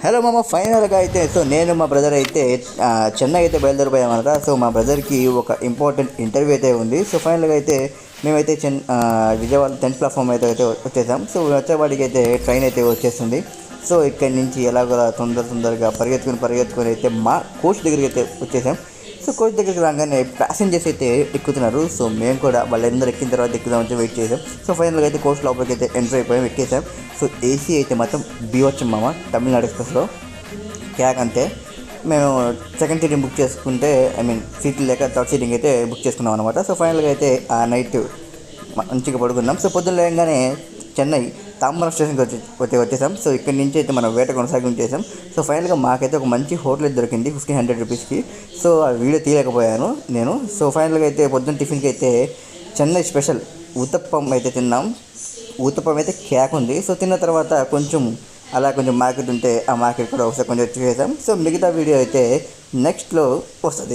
Hello మామ, ఫైనల్గా అయితే నేను మా బ్రదర్ అయితే చెన్నై అయితే బయలుదేరిపోయామన్నమాట. సో మా బ్రదర్కి ఒక ఇంపార్టెంట్ ఇంటర్వ్యూ అయితే ఉంది. సో ఫైనల్గా అయితే మేమైతే విజయవాడ 10th ప్లాట్ఫామ్ అయితే వచ్చేసాం. సో వచ్చేవాడికి అయితే ట్రైన్ అయితే వచ్చేస్తుంది. సో ఇక్కడి నుంచి ఎలాగోలా తొందరగా పరిగెత్తుకొని అయితే మా కోచ్ దగ్గరికి అయితే వచ్చేసాం. సో కోచ్ దగ్గరికి రాగానే ప్యాసింజర్స్ అయితే ఎక్కుతున్నారు. సో మేము కూడా వాళ్ళందరూ ఎక్కిన తర్వాత ఎక్కుదామంటే వెయిట్ చేసాం. సో ఫైనల్గా అయితే కోచ్ లోపలికి అయితే ఎంటర్ అయిపోయాం, ఎక్కేసాం. సో ఏసీ అయితే మొత్తం బీవచ్చం మామ, తమిళనాడు ఎక్స్ప్రెస్లో క్యాక్ అంతే. మేము సెకండ్ సీటింగ్ బుక్ చేసుకుంటే సీట్లు లేక థర్డ్ సీటింగ్ అయితే బుక్ చేసుకున్నాం అనమాట. సో ఫైనల్గా అయితే ఆ నైట్ మంచిగా పడుకున్నాం. సో పొద్దున్న లేగానే చెన్నై తాంబరం స్టేషన్కి వచ్చేసాం. సో ఇక్కడి నుంచి అయితే మనం వేట కొనసాగించేసాం. సో ఫైనల్గా మాకైతే ఒక మంచి హోటల్ అయితే దొరికింది 1500 రూపీస్కి. సో ఆ వీడియో తీయలేకపోయాను నేను. సో ఫైనల్గా అయితే పొద్దున్న టిఫిన్కి అయితే చెన్నై స్పెషల్ ఊతప్పం అయితే తిన్నాం. ఊతప్పం అయితే క్యాక్ ఉంది. సో తిన్న తర్వాత కొంచెం మార్కెట్ ఉంటే ఆ మార్కెట్ కూడా ఒకసారి కొంచెం చేసాం. సో మిగతా వీడియో అయితే నెక్స్ట్లో వస్తుంది.